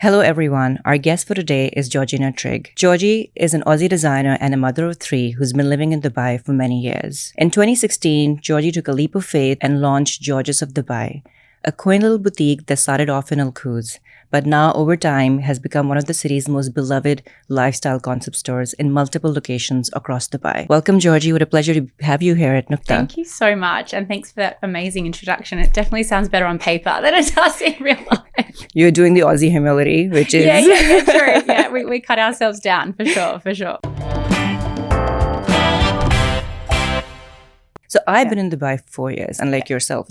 Hello everyone, our guest for today is Georgina Trigg. Georgie is an Aussie designer and a mother of three who's been living in Dubai for many years. In 2016, Georgie took a leap of faith and launched Georges of Dubai, a quaint little boutique that started off in Al Quoz, but now over time has become one of the city's most beloved lifestyle concept stores in multiple locations across Dubai. Welcome, Georgie. What a pleasure to have you here at Nukta. Thank you so much, and thanks for that amazing introduction. It definitely sounds better on paper than it does in real life. You're doing the Aussie humility, which is... Yeah, true. Yeah, we cut ourselves down, for sure. So I've been in Dubai for 4 years, and like yourself,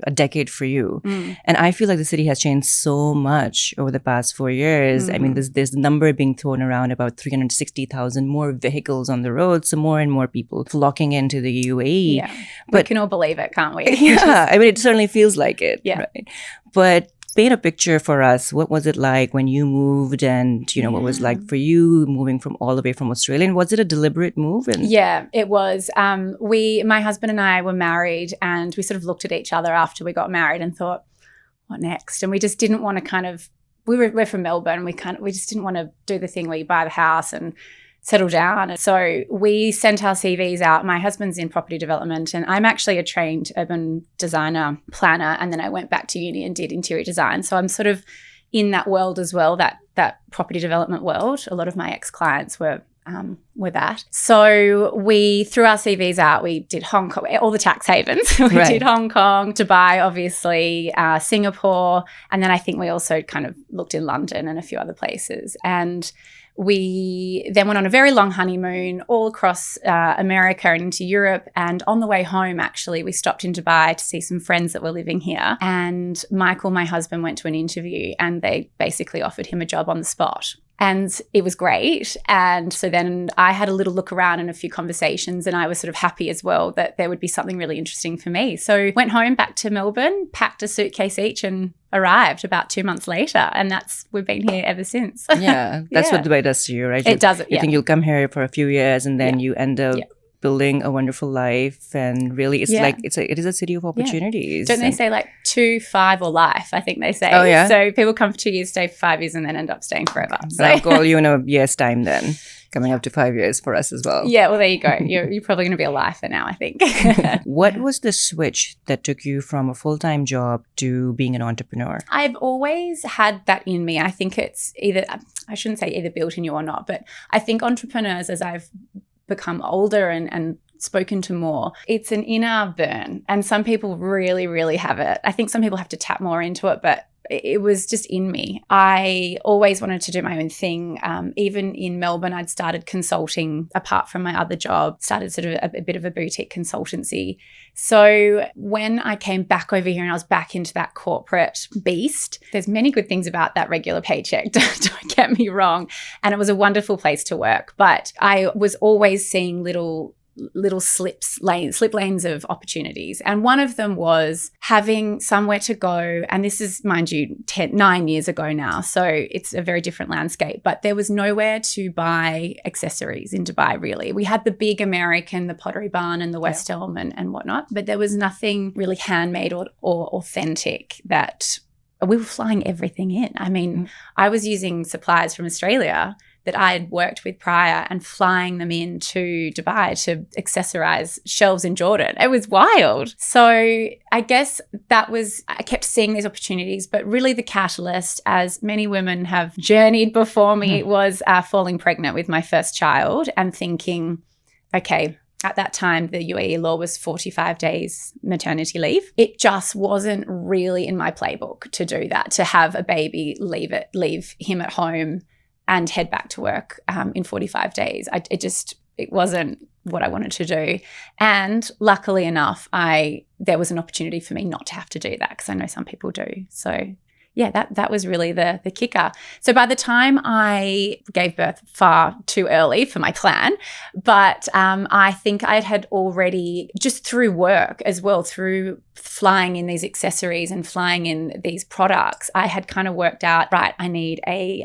a decade for you. And I feel like the city has changed so much over the past 4 years. I mean, there's a number being thrown around about 360,000 more vehicles on the road, so more and more people flocking into the UAE. Yeah, we can all believe it, can't we? Yeah, I mean, it certainly feels like it. Yeah. Right? But paint a picture for us. What was it like when you moved, and what was like for you moving from all the way from Australia? And was it a deliberate move? Yeah, it was. My husband and I were married, and we sort of looked at each other after we got married and thought, what next? And we just didn't want to we're from Melbourne. We just didn't want to do the thing where you buy the house and settle down. So we sent our CVs out. My husband's in property development, and I'm actually a trained urban designer planner. And then I went back to uni and did interior design. So I'm sort of in that world as well, that property development world. A lot of my ex-clients were that. So we threw our CVs out. We did Hong Kong, all the tax havens. We did Hong Kong, Dubai, obviously, Singapore. And then I think we also kind of looked in London and a few other places. And we then went on a very long honeymoon all across America and into Europe. And on the way home, actually, we stopped in Dubai to see some friends that were living here. And Michael, my husband, went to an interview, and they basically offered him a job on the spot. And it was great. And so then I had a little look around and a few conversations, and I was sort of happy as well that there would be something really interesting for me. So went home back to Melbourne, packed a suitcase each, and arrived about 2 months later. And we've been here ever since. Yeah, that's what Dubai does to you, right? It does. You think you'll come here for a few years, and then you end up building a wonderful life. And really, it's like it is a city of opportunities. Don't they say like 2, 5 or life? I think they say. Oh, yeah. So people come for 2 years, stay for 5 years, and then end up staying forever. So I'll call you in a year's time then. Coming up to 5 years for us as well. Yeah, well, there you go. You're probably going to be a lifer now, I think. What was the switch that took you from a full-time job to being an entrepreneur? I've always had that in me. I think it's I shouldn't say either built in you or not, but I think entrepreneurs, as I've become older and spoken to more, it's an inner burn. And some people really, really have it. I think some people have to tap more into it, but it was just in me. I always wanted to do my own thing. Even in Melbourne, I'd started consulting apart from my other job, started sort of a bit of a boutique consultancy. So when I came back over here and I was back into that corporate beast, there's many good things about that regular paycheck, don't get me wrong. And it was a wonderful place to work. But I was always seeing little slip lanes of opportunities. And one of them was having somewhere to go. And this is, mind you, 9 years ago now. So it's a very different landscape. But there was nowhere to buy accessories in Dubai, really. We had the big American, the Pottery Barn and the West Elm and whatnot. But there was nothing really handmade or authentic that we were flying everything in. I mean, I was using suppliers from Australia that I had worked with prior and flying them into Dubai to accessorize shelves in Jordan. It was wild. So I guess I kept seeing these opportunities, but really the catalyst, as many women have journeyed before me, was falling pregnant with my first child and thinking, okay, at that time, the UAE law was 45 days maternity leave. It just wasn't really in my playbook to do that, to have a baby, leave him at home and head back to work in 45 days. It wasn't what I wanted to do. And luckily enough, there was an opportunity for me not to have to do that, because I know some people do. So yeah, that was really the kicker. So by the time I gave birth, far too early for my plan, but I think I had already, just through work as well, through flying in these accessories and flying in these products, I had kind of worked out, right, I need a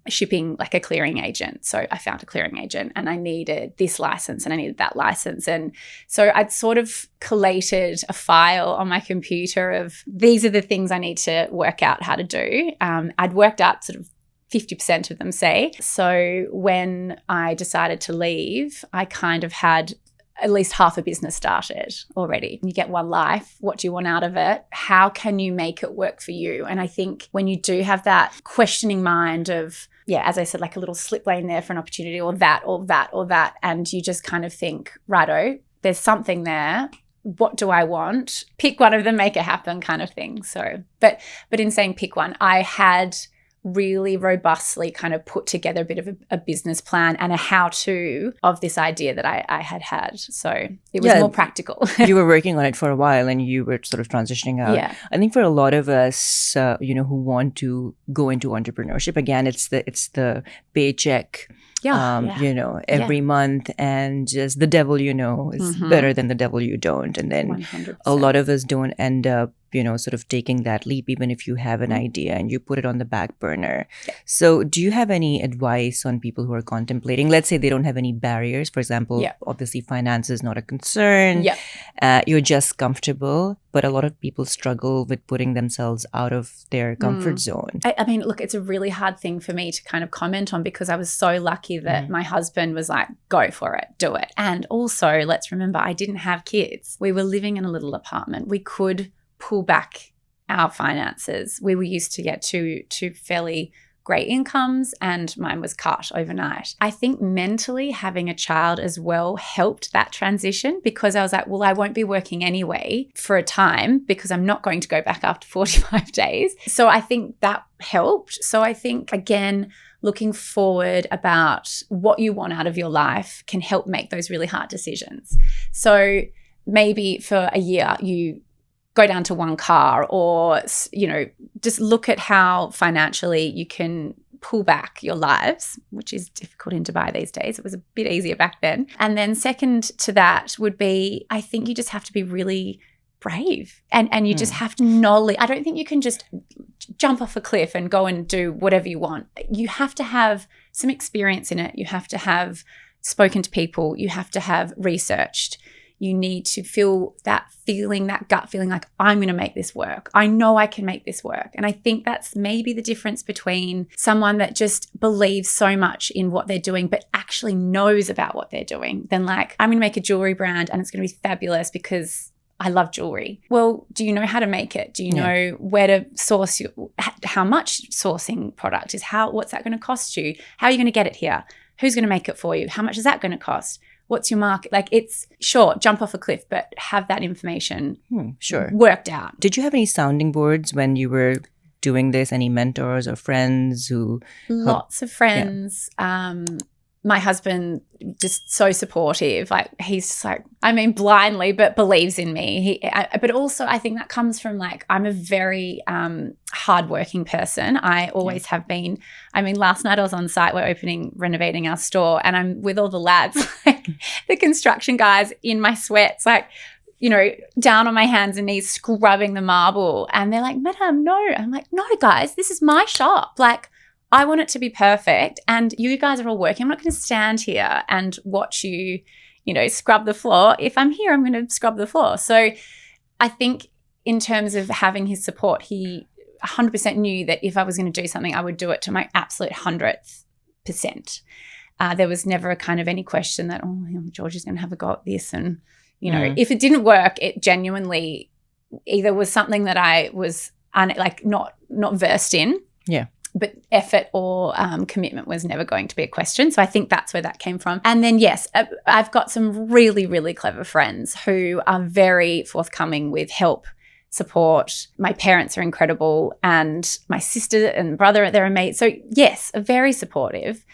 shipping, like a clearing agent. So I found a clearing agent, and I needed this license and I needed that license. And so I'd sort of collated a file on my computer of, these are the things I need to work out how to do. I'd worked out sort of 50% of them say. So when I decided to leave, I kind of had at least half a business started already. You get one life. What do you want out of it? How can you make it work for you? And I think when you do have that questioning mind of, yeah, as I said, like a little slip lane there for an opportunity, or that, or that, or that, and you just kind of think, righto, there's something there. What do I want? Pick one of them, make it happen, kind of thing. So, but in saying pick one, I had really robustly kind of put together a bit of a business plan and a how-to of this idea that I had. So it was more practical. You were working on it for a while and you were sort of transitioning out. Yeah. I think for a lot of us, who want to go into entrepreneurship, again, it's the paycheck. Every month, and just the devil is better than the devil you don't. And then 100%. A lot of us don't end up, sort of taking that leap, even if you have an idea and you put it on the back burner. Yeah. So do you have any advice on people who are contemplating, let's say they don't have any barriers, for example, obviously finance is not a concern, you're just comfortable, but a lot of people struggle with putting themselves out of their comfort zone. I mean, look, it's a really hard thing for me to kind of comment on because I was so lucky that my husband was like, go for it, do it. And also, let's remember, I didn't have kids. We were living in a little apartment. We could pull back our finances. We were used to get two fairly great incomes, and mine was cut overnight. I think mentally having a child as well helped that transition, because I was like, well, I won't be working anyway for a time because I'm not going to go back after 45 days. So I think that helped. So I think, again, looking forward about what you want out of your life can help make those really hard decisions. So maybe for a year you go down to one car, or, just look at how financially you can pull back your lives, which is difficult in Dubai these days. It was a bit easier back then. And then second to that would be, I think you just have to be really brave, and you just have to knowledge. I don't think you can just jump off a cliff and go and do whatever you want. You have to have some experience in it. You have to have spoken to people. You have to have researched. You need to feel that feeling, that gut feeling like, I'm going to make this work. I know I can make this work. And I think that's maybe the difference between someone that just believes so much in what they're doing, but actually knows about what they're doing, than like, I'm going to make a jewelry brand and it's going to be fabulous because I love jewelry. Well, do you know how to make it? Do you know where to source how much sourcing product is? What's that going to cost you? How are you going to get it here? Who's going to make it for you? How much is that going to cost? What's your market? Like, it's short, jump off a cliff, but have that information worked out. Did you have any sounding boards when you were doing this? Any mentors or friends who? Lots of friends. Yeah. My husband, just so supportive. Like, he's just like, I mean, blindly, but believes in me. But also, I think that comes from, like, I'm a very hardworking person. I always have been. I mean, last night I was on site. We're renovating our store, and I'm with all the lads, like the construction guys, in my sweats, like, down on my hands and knees, scrubbing the marble. And they're like, Madam, no. I'm like, no, guys, this is my shop. Like, I want it to be perfect, and you guys are all working. I'm not going to stand here and watch you, scrub the floor. If I'm here, I'm going to scrub the floor. So I think in terms of having his support, he 100% knew that if I was going to do something, I would do it to my absolute 100%. There was never a kind of any question that, George is going to have a go at this. And, if it didn't work, it genuinely either was something that I was not versed in. Yeah. But effort or commitment was never going to be a question. So I think that's where that came from. And then, yes, I've got some really, really clever friends who are very forthcoming with help, support. My parents are incredible, and my sister and brother, they're amazing. So, yes, very supportive.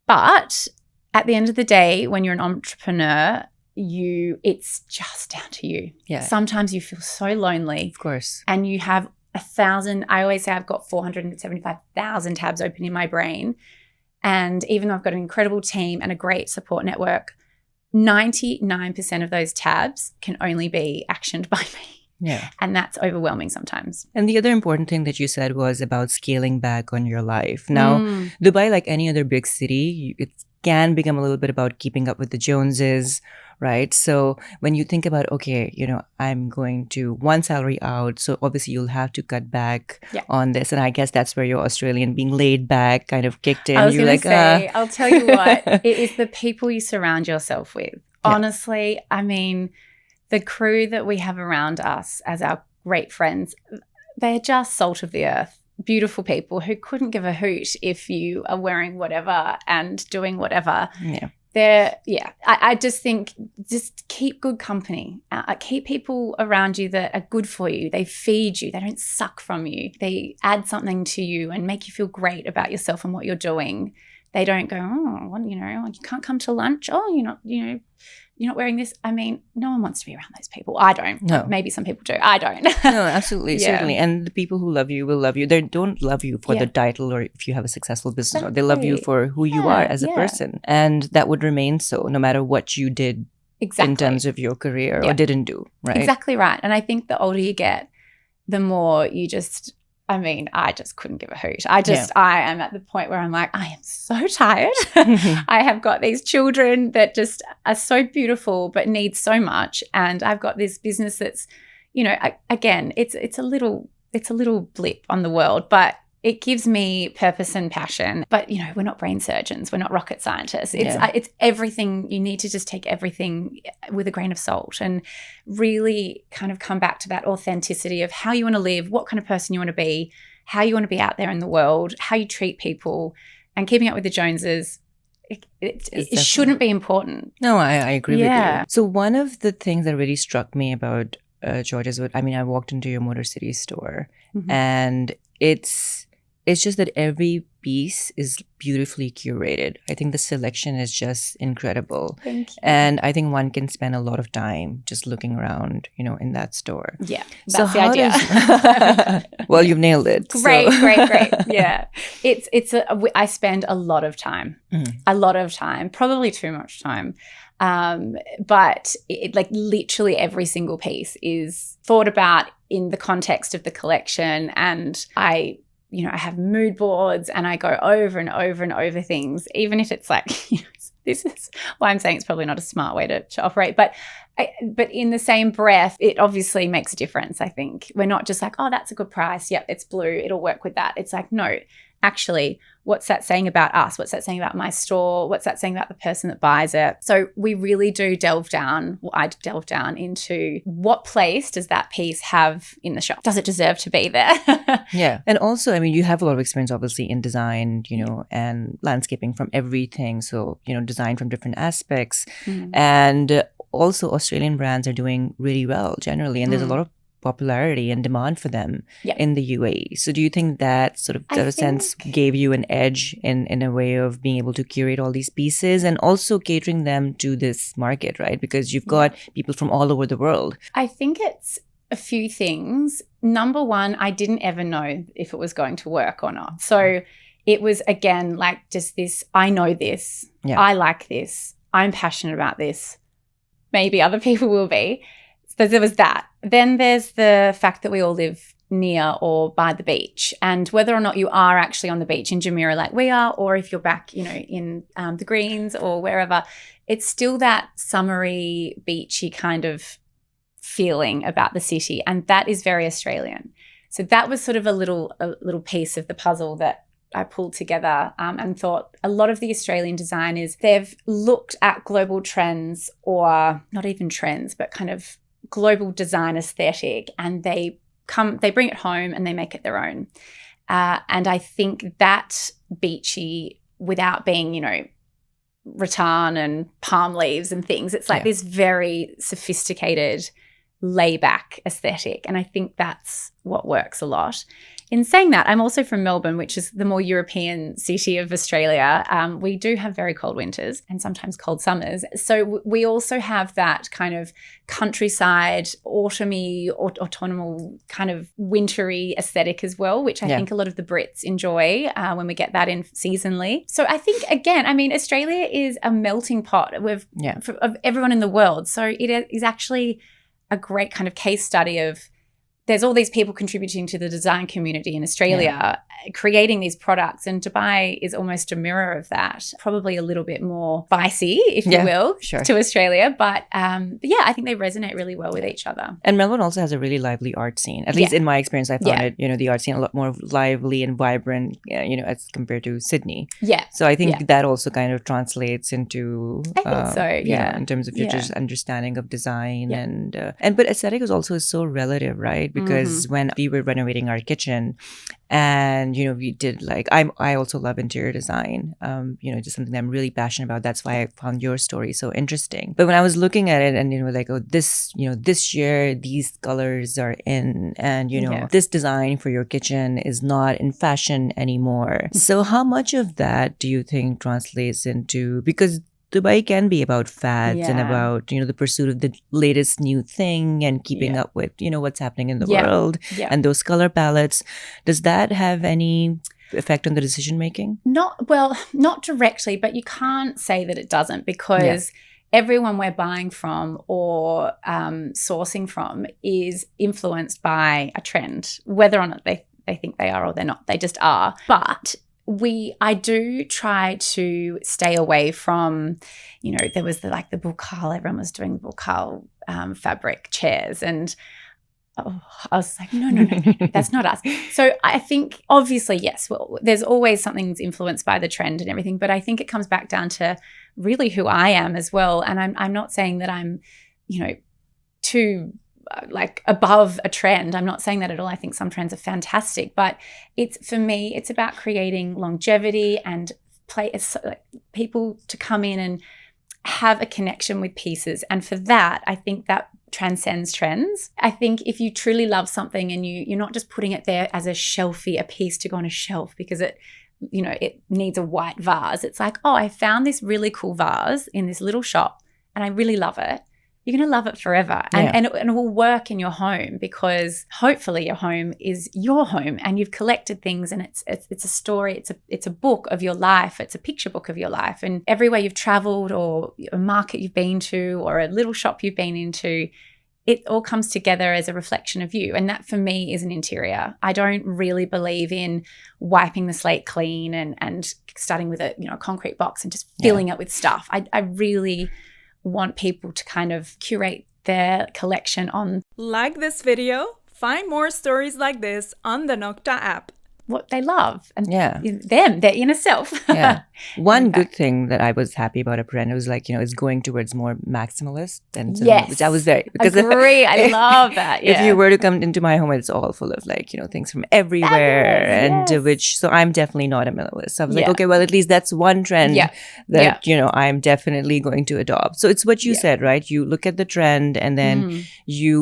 But at the end of the day, when you're an entrepreneur, it's just down to you. Yeah. Sometimes you feel so lonely. Of course. And you have 1,000, I always say I've got 475,000 tabs open in my brain. And even though I've got an incredible team and a great support network, 99% of those tabs can only be actioned by me. Yeah. And that's overwhelming sometimes. And the other important thing that you said was about scaling back on your life. Now, Dubai, like any other big city, it can become a little bit about keeping up with the Joneses, right? So when you think about, okay, I'm going to one salary out, so obviously you'll have to cut back on this. And I guess that's where your Australian being laid back kind of kicked in. I was You're going like, to say, I'll tell you what, it is the people you surround yourself with. Honestly, I mean, the crew that we have around us as our great friends, they're just salt of the earth. Beautiful people who couldn't give a hoot if you are wearing whatever and doing whatever. I just think just keep good company. Keep people around you that are good for you. They feed you. They don't suck from you. They add something to you and make you feel great about yourself and what you're doing. They don't go, you can't come to lunch. Oh, you're not wearing this. I mean, no one wants to be around those people. I don't. No. Maybe some people do. I don't. No, absolutely. Certainly. And the people who love you will love you. They don't love you for the title or if you have a successful business. Exactly. They love you for who you are as a person. And that would remain so no matter what you did in terms of your career or didn't do, right? Exactly right. And I think the older you get, the more you just... I mean, I just couldn't give a hoot. I am at the point where I'm like, I am so tired. I have got these children that just are so beautiful but need so much. And I've got this business that's, again, it's a little blip on the world, but it gives me purpose and passion. But, we're not brain surgeons. We're not rocket scientists. It's everything. You need to just take everything with a grain of salt and really kind of come back to that authenticity of how you want to live, what kind of person you want to be, how you want to be out there in the world, how you treat people, and keeping up with the Joneses. It shouldn't be important. No, I agree with you. So one of the things that really struck me about Georgia's, I walked into your Motor City store and it's just that every piece is beautifully curated. I think the selection is just incredible. Thank you. And I think one can spend a lot of time just looking around, in that store. Yeah, that's the idea. Well, you've nailed it. Great. Yeah. I spend a lot of time. A lot of time, probably too much time. But literally every single piece is thought about in the context of the collection. And I have mood boards and I go over and over and over things, even if it's like, this is why I'm saying it's probably not a smart way to operate. But in the same breath, it obviously makes a difference, I think. We're not just like, oh, that's a good price. Yep, it's blue. It'll work with that. It's like, no, actually, what's that saying about us? What's that saying about my store? What's that saying about the person that buys it? So we really do I delve down into what place does that piece have in the shop? Does it deserve to be there? Yeah. And also, you have a lot of experience, obviously, in design, and landscaping from everything. So, design from different aspects. And also Australian brands are doing really well generally. And there's a lot of popularity and demand for them in the UAE. So do you think that sort of sense gave you an edge in a way of being able to curate all these pieces and also catering them to this market, right? Because you've got people from all over the world. I think it's a few things. Number one, I didn't ever know if it was going to work or not. So it was, again, like just this, I know this, I like this, I'm passionate about this. Maybe other people will be. So there was that. Then there's the fact that we all live near or by the beach, and whether or not you are actually on the beach in Jumeirah like we are, or if you're back, in the Greens or wherever, it's still that summery, beachy kind of feeling about the city, and that is very Australian. So that was sort of a little piece of the puzzle that I pulled together and thought a lot of the Australian designers, they've looked at global trends, or not even trends, but kind of global design aesthetic, and they bring it home and they make it their own. And I think that beachy, without being, rattan and palm leaves and things, it's like this very sophisticated, layback aesthetic. And I think that's what works a lot. In saying that, I'm also from Melbourne, which is the more European city of Australia. We do have very cold winters and sometimes cold summers. So we also have that kind of countryside, autumny, autumnal kind of wintry aesthetic as well, which I think a lot of the Brits enjoy when we get that in seasonally. So I think, again, Australia is a melting pot of everyone in the world. So it is actually a great kind of case study of there's all these people contributing to the design community in Australia, creating these products, and Dubai is almost a mirror of that. Probably a little bit more spicy, if you will, to Australia. But yeah, I think they resonate really well with each other. And Melbourne also has a really lively art scene. At least in my experience, I found it, you know, the art scene a lot more lively and vibrant, you know, as compared to Sydney. Yeah. So I think that also kind of translates into, I think so, yeah. in terms of your just understanding of design but aesthetic is also so relative, right? Because when we were renovating our kitchen, and you know, we did like I also love interior design, you know, just something that I'm really passionate about. That's why I found your story so interesting. But when I was looking at it, and you know, like, oh, this, you know, this year these colors are in, and you know, this design for your kitchen is not in fashion anymore. So how much of that do you think translates into, because Dubai can be about fads and about, you know, the pursuit of the latest new thing and keeping up with, you know, what's happening in the world and those color palettes. Does that have any effect on the decision making? Not directly, but you can't say that it doesn't, because everyone we're buying from or sourcing from is influenced by a trend, whether or not they think they are or they're not. They just are. But I do try to stay away from, you know, there was the Bukal, everyone was doing Bukal fabric chairs, and I was like, no, that's not us. So I think obviously, yes, well, there's always something that's influenced by the trend and everything, but I think it comes back down to really who I am as well. And I'm not saying that I'm, you know, too like above a trend. I'm not saying that at all. I think some trends are fantastic, but for me, it's about creating longevity and people to come in and have a connection with pieces. And for that, I think that transcends trends. I think if you truly love something and you're not just putting it there as a piece to go on a shelf because it needs a white vase. It's like, oh, I found this really cool vase in this little shop and I really love it. You're going to love it forever. And it will work in your home, because hopefully your home is your home and you've collected things, and it's a story, it's a book of your life, it's a picture book of your life. And everywhere you've traveled, or a market you've been to, or a little shop you've been into, it all comes together as a reflection of you. And that for me is an interior. I don't really believe in wiping the slate clean and starting with a concrete box and just filling it with stuff. I really want people to kind of curate their collection on. Like this video? Find more stories like this on the Nukta app. What they love and their inner self. One good thing that I was happy about a brand, it was like, it's going towards more maximalist, and which I was very, because agree. I love that. If you were to come into my home, it's all full of things from everywhere, so I'm definitely not a minimalist. So I was like, okay, well, at least that's one trend that I'm definitely going to adopt. So it's what you said, right? You look at the trend, and then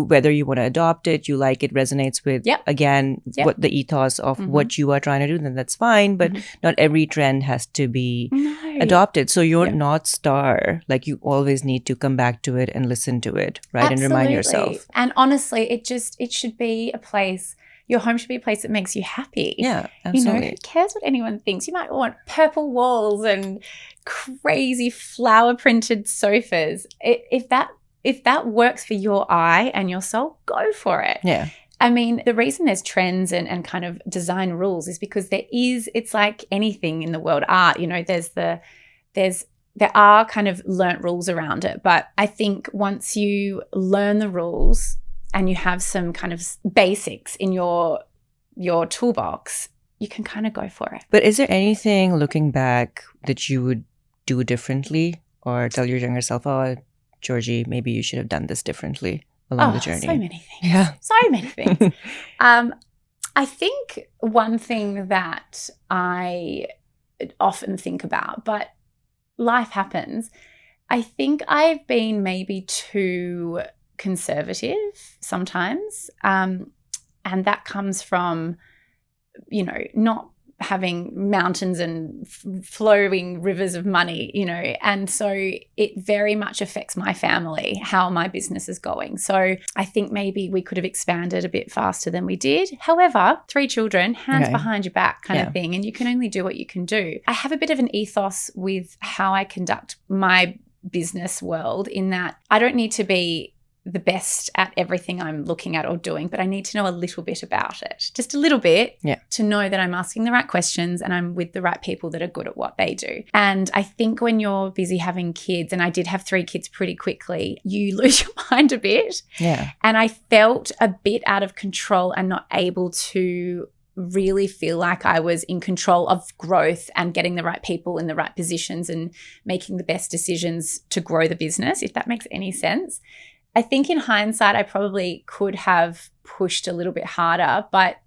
whether you want to adopt it, you like it, resonates with again what the ethos of what you are trying to do, then that's fine. But not every trend has to be adopted. So your North Star, like, you always need to come back to it and listen to it, right? Absolutely. And remind yourself. And honestly, it should be a place, your home should be a place that makes you happy. Yeah, absolutely. Who cares what anyone thinks? You might want purple walls and crazy flower printed sofas. If that works for your eye and your soul, go for it. Yeah. I mean, the reason there's trends and kind of design rules is because it's like anything in the world, art, there are kind of learnt rules around it. But I think once you learn the rules and you have some kind of basics in your toolbox, you can kind of go for it. But is there anything looking back that you would do differently, or tell your younger self, oh, Georgie, maybe you should have done this differently along the journey? So many things. Yeah. So many things. I think one thing that I often think about, but life happens, I think I've been maybe too conservative sometimes. And that comes from, not having mountains and flowing rivers of money, and so it very much affects my family, how my business is going. So I think maybe we could have expanded a bit faster than we did. However, 3 children, hands behind your back kind of thing, and you can only do what you can do. I have a bit of an ethos with how I conduct my business world, in that I don't need to be the best at everything I'm looking at or doing, but I need to know a little bit about it, just a little bit, to know that I'm asking the right questions and I'm with the right people that are good at what they do. And I think when you're busy having kids, and I did have 3 kids pretty quickly, you lose your mind a bit. Yeah. And I felt a bit out of control and not able to really feel like I was in control of growth and getting the right people in the right positions and making the best decisions to grow the business, if that makes any sense. I think in hindsight, I probably could have pushed a little bit harder, but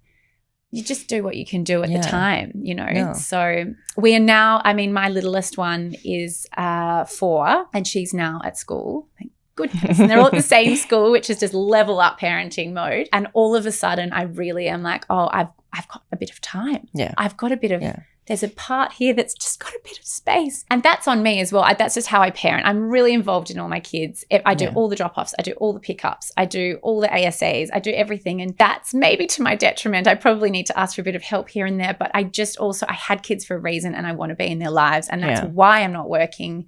you just do what you can do at the time, you know. No. So we are now, I mean, my littlest one is 4 and she's now at school. Thank goodness. And they're all at the same school, which is just level up parenting mode. And all of a sudden, I really am like, oh, I've got a bit of time. Yeah. I've got a bit of there's a part here that's just got a bit of space. And that's on me as well. That's just how I parent. I'm really involved in all my kids. I do all the drop-offs. I do all the pickups. I do all the ASAs. I do everything. And that's maybe to my detriment. I probably need to ask for a bit of help here and there. But I just also, I had kids for a reason and I want to be in their lives. And that's why I'm not working,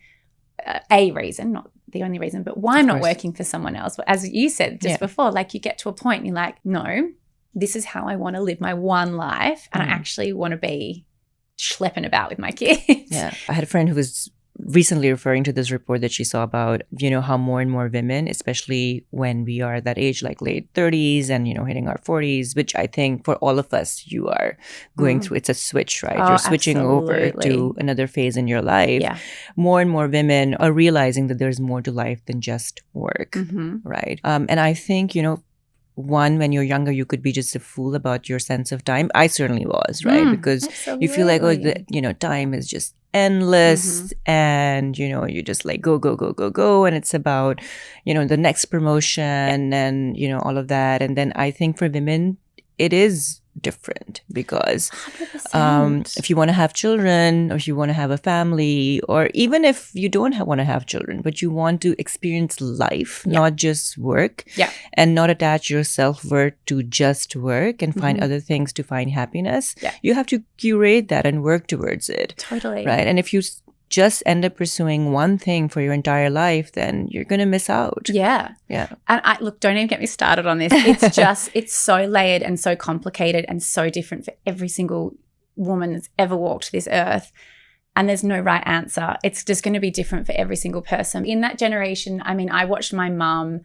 a reason, not the only reason, but why I'm not working for someone else. But as you said just before, like you get to a point and you're like, no, this is how I want to live my one life. And I actually want to be schlepping about with my kids. Yeah. I had a friend who was recently referring to this report that she saw about, you know, how more and more women, especially when we are at that age, like late 30s and, you know, hitting our 40s, which I think for all of us, you are going through, it's a switch, right? You're switching over to another phase in your life. Yeah. More and more women are realizing that there's more to life than just work, right? And I think, you know, one, when you're younger, you could be just a fool about your sense of time. I certainly was, right? Because you feel like, time is just endless and, you know, you just like go. And it's about, you know, the next promotion and, you know, all of that. And then I think for women, it is different because if you want to have children or if you want to have a family or even if you don't want to have children but you want to experience life, not just work, and not attach your self-worth to just work and find other things to find happiness, you have to curate that and work towards it. Totally. Right. And if you just end up pursuing one thing for your entire life, then you're going to miss out. Yeah. And look, don't even get me started on this. It's just, it's so layered and so complicated and so different for every single woman that's ever walked this earth. And there's no right answer. It's just going to be different for every single person. In that generation, I mean, I watched my mum,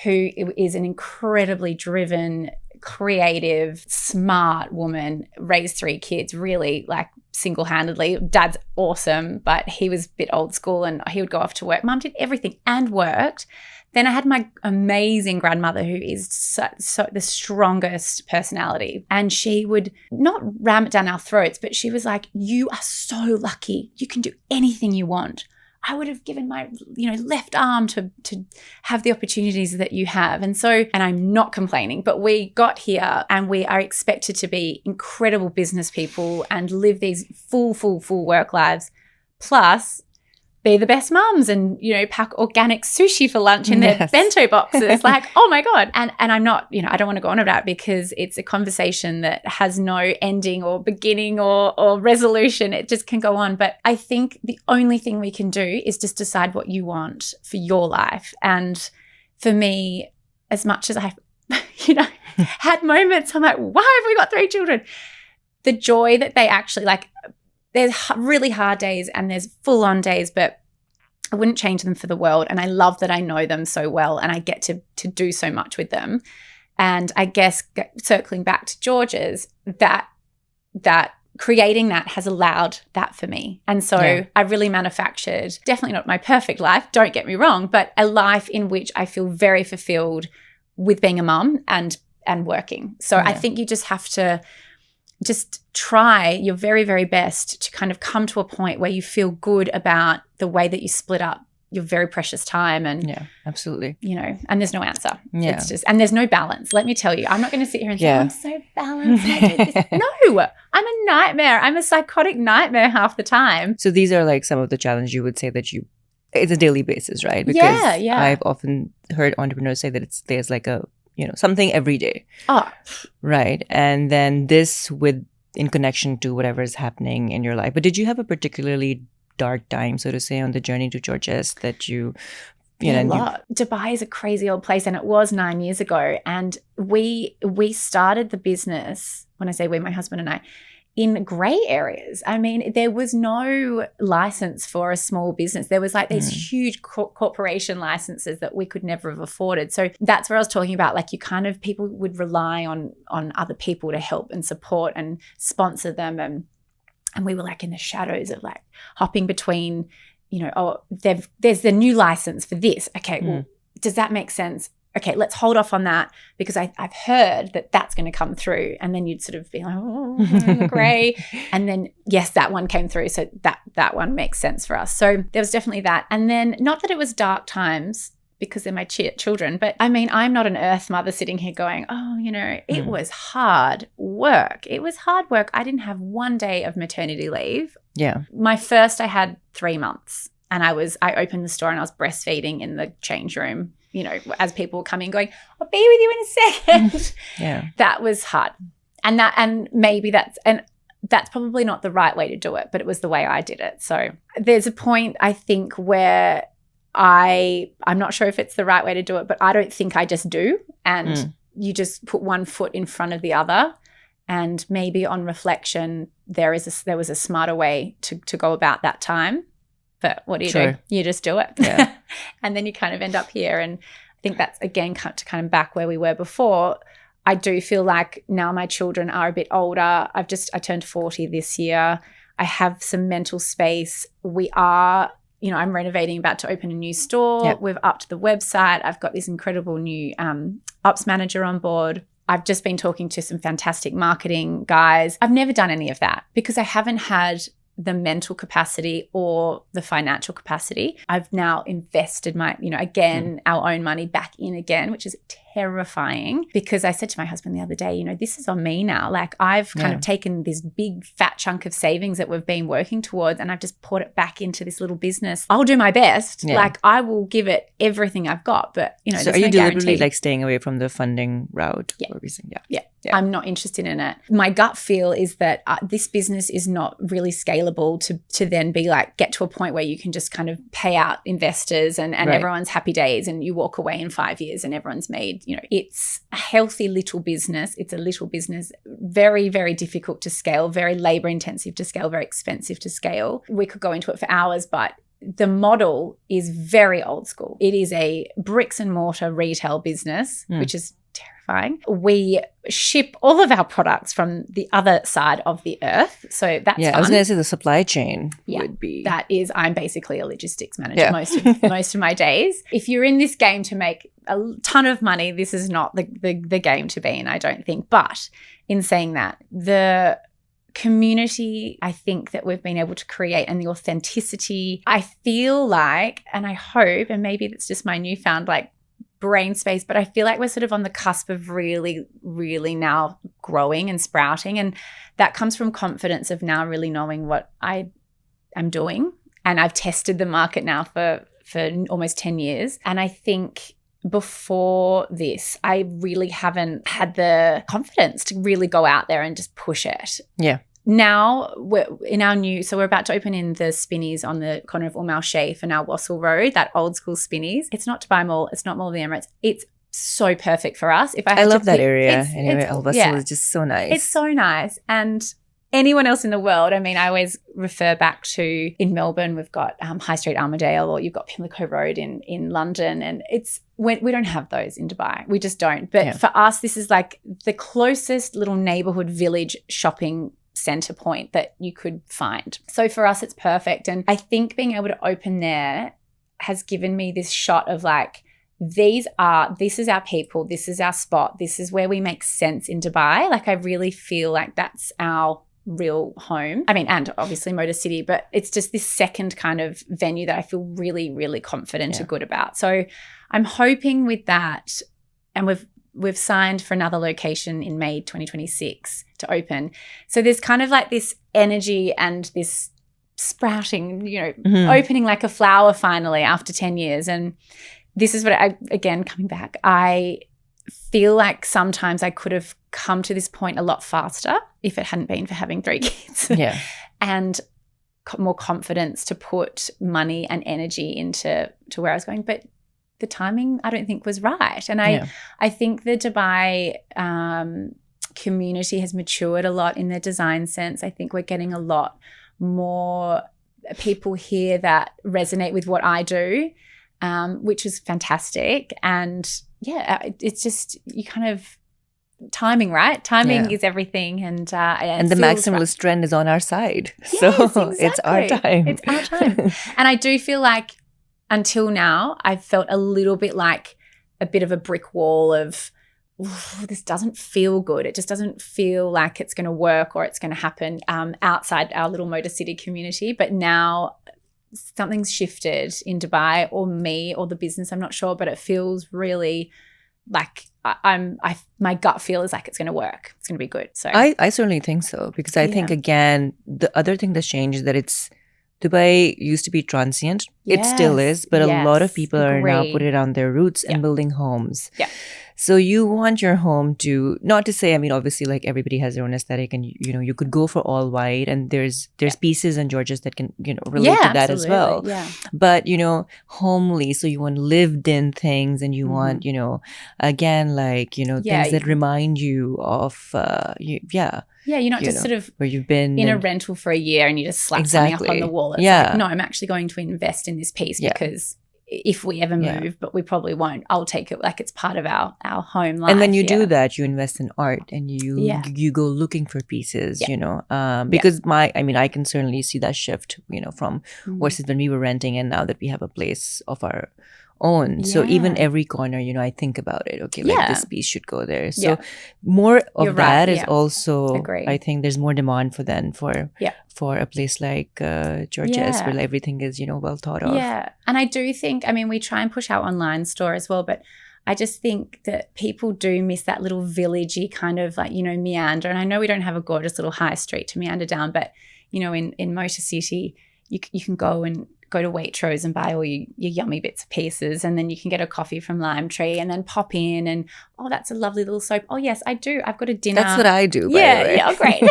who is an incredibly driven, creative, smart woman, raise 3 kids, really like single-handedly. Dad's awesome, but he was a bit old school and he would go off to work. Mum did everything and worked. Then I had my amazing grandmother who is so the strongest personality, and she would not ram it down our throats, but she was like, you are so lucky. You can do anything you want. I would have given my, left arm to have the opportunities that you have. And I'm not complaining, but we got here and we are expected to be incredible business people and live these full work lives, plus be the best mums and, pack organic sushi for lunch in their bento boxes. Like, oh my God. And I'm not, I don't want to go on about it because it's a conversation that has no ending or beginning or resolution. It just can go on. But I think the only thing we can do is just decide what you want for your life. And for me, as much as I've, had moments, I'm like, why have we got 3 children? The joy that they actually there's really hard days and there's full-on days, but I wouldn't change them for the world. And I love that I know them so well and I get to do so much with them. And I guess circling back to George's, that creating that has allowed that for me. And so I really manufactured, definitely not my perfect life, don't get me wrong, but a life in which I feel very fulfilled with being a mum and working. So I think you just have to just try your very, very best to kind of come to a point where you feel good about the way that you split up your very precious time. And absolutely. And there's no answer. Yeah. It's just, and there's no balance. Let me tell you, I'm not going to sit here and say, I'm so balanced. And I do this. No, I'm a nightmare. I'm a psychotic nightmare half the time. So these are like some of the challenges you would say that it's a daily basis, right? Because I've often heard entrepreneurs say that there's like a, something every day. Oh. Right. And then this in connection to whatever is happening in your life. But did you have a particularly dark time, so to say, on the journey to Georges that you Yeah, a lot. Dubai is a crazy old place, and it was 9 years ago. And we started the business, when I say we, my husband and I, in grey areas. I mean, there was no license for a small business. There was like these huge corporation licenses that we could never have afforded. So that's where I was talking about, like, you kind of, people would rely on other people to help and support and sponsor them. And we were like in the shadows of like hopping between, you know, oh, there's the new license for this. Okay, well, does that make sense? Okay, let's hold off on that because I've heard that that's going to come through. And then you'd sort of be like, oh, grey. And then, yes, that one came through. So that one makes sense for us. So there was definitely that. And then, not that it was dark times because they're my children, but I mean, I'm not an earth mother sitting here going, oh, you know, it was hard work. It was hard work. I didn't have one day of maternity leave. Yeah. My first, I had 3 months, and I opened the store and I was breastfeeding in the change room, you know, as people were coming going, I'll be with you in a second. Yeah. That was hard. And maybe that's probably not the right way to do it, but it was the way I did it. So there's a point, I think, where I'm not sure if it's the right way to do it, but I don't think I just do. And you just put one foot in front of the other. And maybe on reflection, there was a smarter way to go about that time. But what do you do? You just do it. Yeah. And then you kind of end up here. And I think that's, again, to kind of back where we were before. I do feel like now my children are a bit older. I turned 40 this year. I have some mental space. We are, you know, I'm renovating, about to open a new store. Yep. We've upped the website. I've got this incredible new ops manager on board. I've just been talking to some fantastic marketing guys. I've never done any of that because I haven't had the mental capacity or the financial capacity. I've now invested my, you know, again, our own money back in again, which is terrifying, because I said to my husband the other day, you know, this is on me now. Like, I've kind of taken this big fat chunk of savings that we've been working towards, and I've just put it back into this little business. I'll do my best. Yeah. Like, I will give it everything I've got, but, you know, so are you deliberately like staying away from the funding route? Yeah. Yeah. I'm not interested in it. My gut feel is that this business is not really scalable to then be like, get to a point where you can just kind of pay out investors and everyone's happy days and you walk away in 5 years and everyone's made, you know, it's a healthy little business. It's a little business, very, very difficult to scale, very labor intensive to scale, very expensive to scale. We could go into it for hours, but the model is very old school. It is a bricks and mortar retail business, which is terrifying. We ship all of our products from the other side of the earth. So that's fun. I was going to say the supply chain would be. That is, I'm basically a logistics manager most of my days. If you're in this game to make a ton of money, this is not the game to be in, I don't think. But in saying that, the community, I think, that we've been able to create, and the authenticity, I feel like, and I hope, and maybe it's just my newfound like brain space, but I feel like we're sort of on the cusp of really, really now growing and sprouting. And that comes from confidence of now really knowing what I am doing. And I've tested the market now for almost 10 years. And I think before this, I really haven't had the confidence to really go out there and just push it. Yeah. Now we're in our new, so we're about to open in the Spinneys on the corner of Umm Al Sheikh and our Wassel Road, that old school Spinneys. It's not Dubai Mall. It's not Mall of the Emirates. It's so perfect for us. If I love that area. Anyway, Al Wassel is just so nice. It's so nice. And anyone else in the world, I mean, I always refer back to, in Melbourne, we've got High Street Armadale, or you've got Pimlico Road in London. And we don't have those in Dubai. We just don't. But for us, this is like the closest little neighborhood village shopping center point that you could find. So for us, it's perfect. And I think being able to open there has given me this shot of like, this is our people, this is our spot, this is where we make sense in Dubai. Like, I really feel like that's our real home. I mean, and obviously Motor City, but it's just this second kind of venue that I feel really, really confident and good about. So I'm hoping with that, and we've signed for another location in May 2026 to open. So there's kind of like this energy and this sprouting, you know, opening like a flower finally after 10 years. And this is what again, coming back, I feel like sometimes I could have come to this point a lot faster if it hadn't been for having 3 kids. Yeah. And more confidence to put money and energy into where I was going. But the timing I don't think was right. And I think the Dubai community has matured a lot in their design sense. I think we're getting a lot more people here that resonate with what I do, which is fantastic. And it's just you kind of timing, right? Timing is everything, and the maximalist trend is on our side. Yes, so exactly. It's our time. It's our time. And I do feel like until now, I've felt a little bit like a bit of a brick wall of, this doesn't feel good. It just doesn't feel like it's going to work or it's going to happen outside our little Motor City community. But now something's shifted in Dubai, or me, or the business, I'm not sure, but it feels really like my gut feel is like it's going to work. It's going to be good. So I certainly think so, because I think, again, the other thing that's changed is that Dubai used to be transient. It still is, but a lot of people are now putting down their roots and building homes. Yeah. So you want your home to, not to say, I mean, obviously, like, everybody has their own aesthetic, and you could go for all white, and there's pieces and Georges that can relate to that as well. Yeah. But homely, so you want lived in things, and you want again, like things that remind you of you're not just sort of where you've been in a rental for a year and you just slap something up on the wall. It's like, no, I'm actually going to invest in this piece because if we ever move, but we probably won't, I'll take it like it's part of our home life. And when you do that, you invest in art, and you go looking for pieces, because I can certainly see that shift, from versus when we were renting, and now that we have a place of our own. So even every corner, I think about it. Okay, like this piece should go there. So more of that is also, I think there's more demand for a place like Georges, where everything is, well thought of. Yeah. And I do think, we try and push our online store as well, but I just think that people do miss that little villagey kind of like, meander. And I know we don't have a gorgeous little high street to meander down, but, in Motor City, you can go to Waitrose and buy all your yummy bits and pieces, and then you can get a coffee from Lime Tree, and then pop in and, that's a lovely little soap. Oh, yes, I do. I've got a dinner. That's what I do, by the way. Yeah, great.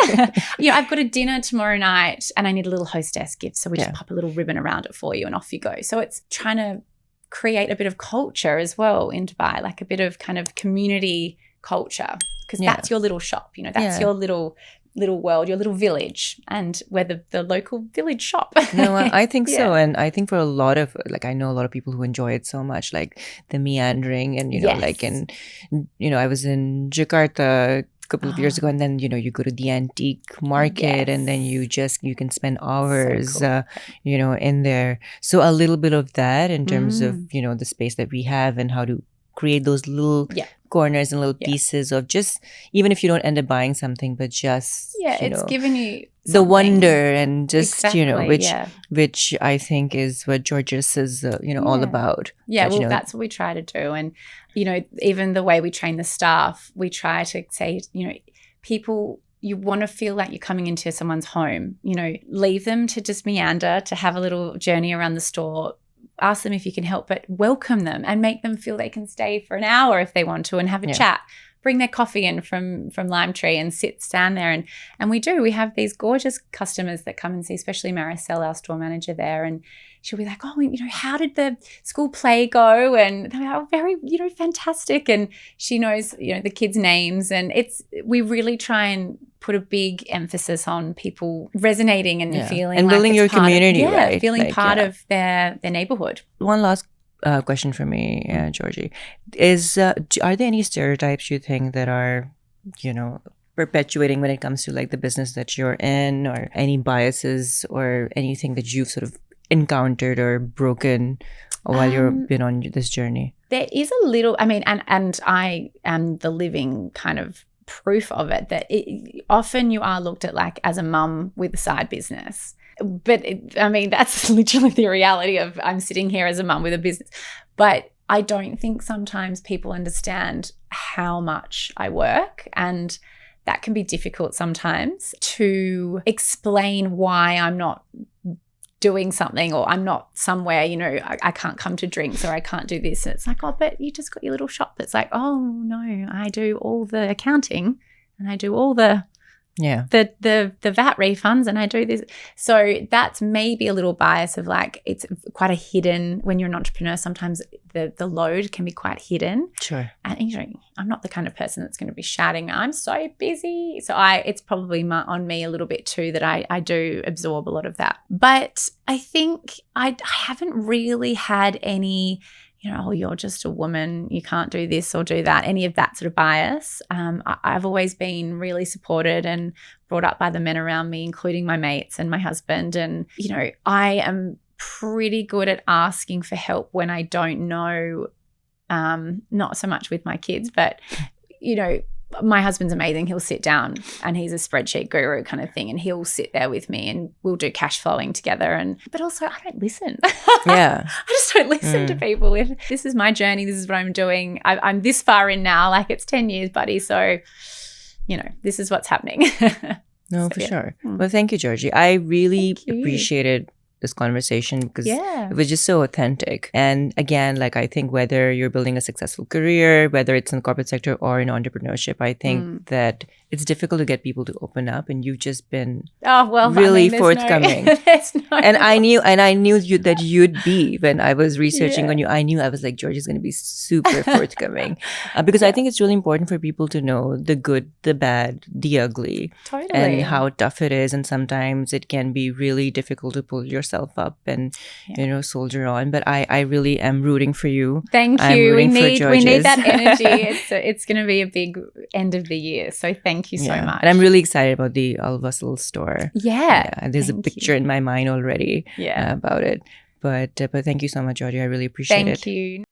I've got a dinner tomorrow night, and I need a little hostess gift, so we just pop a little ribbon around it for you, and off you go. So it's trying to create a bit of culture as well in Dubai, like a bit of kind of community culture, because that's your little shop, that's your little world, your little village, and we're the local village shop. No, I think so. And I think for a lot of, like, I know a lot of people who enjoy it so much, like the meandering, and like I was in Jakarta a couple of years ago, and then you go to the antique market, and then you can spend hours so cool. In there. So a little bit of that in terms of the space that we have, and how to create those little corners and little pieces of, just, even if you don't end up buying something, but just it's giving you something. The wonder, and just which I think is what Georges is all about. That's what we try to do. And even the way we train the staff, we try to say, people, you want to feel like you're coming into someone's home. Leave them to just meander, to have a little journey around the store. Ask them if you can help, but welcome them and make them feel they can stay for an hour if they want to, and have a chat. Bring their coffee in from Lime Tree and stand there. And we have these gorgeous customers that come and see, especially Maricel, our store manager there, and she'll be like, oh, how did the school play go? And they're like, oh, very, fantastic. And she knows, the kids' names, and we really try and put a big emphasis on people resonating and feeling and like building your community, right? Feeling like, part of their neighborhood. One last question for me, Georgie, is are there any stereotypes you think that are, perpetuating when it comes to like the business that you're in, or any biases or anything that you've sort of encountered or broken while you've been on this journey? There is a little, and I am the living kind of proof of it, that often you are looked at like as a mum with a side business. But that's literally the reality of, I'm sitting here as a mum with a business. But I don't think sometimes people understand how much I work, and that can be difficult sometimes to explain why I'm not doing something, or I'm not somewhere, I can't come to drinks, or I can't do this. And it's like, oh, but you just got your little shop. It's like, oh no, I do all the accounting, and I do all the Yeah. the VAT refunds, and I do this. So that's maybe a little bias of like, it's quite a hidden, when you're an entrepreneur, sometimes the load can be quite hidden. Sure. And you know, I'm not the kind of person that's going to be shouting, I'm so busy. So it's probably on me a little bit too, that I do absorb a lot of that. But I think I haven't really had any, you know, oh, you're just a woman, you can't do this or do that, any of that sort of bias. I've always been really supported and brought up by the men around me, including my mates and my husband. And, you know, I am pretty good at asking for help when I don't know, not so much with my kids, but, you know, my husband's amazing. He'll sit down, and he's a spreadsheet guru kind of thing, and he'll sit there with me and we'll do cash flowing together. But also I don't listen. Yeah. I just don't listen to people. If this is my journey, this is what I'm doing. I'm this far in now, like it's 10 years, buddy. So, you know, this is what's happening. No, for sure. Well, thank you, Georgie. I really Thank you. appreciated this conversation because Yeah. it was just so authentic. And again, like I think whether you're building a successful career, whether it's in the corporate sector or in entrepreneurship, I think that it's difficult to get people to open up, and you've just been really forthcoming. And I knew that you'd be. When I was researching on you, I was like, Georgie's going to be super forthcoming because I think it's really important for people to know the good, the bad, the ugly, Totally. and how tough it is. And sometimes it can be really difficult to pull yourself up and you know, soldier on. But I really am rooting for you. Thank I'm you. We rooting for need Georges. that energy. It's going to be a big end of the year. So thank you so much. And I'm really excited about the Alvasal store. Yeah. There's a picture in my mind already about it. But thank you so much, Georgie. I really appreciate it. Thank you.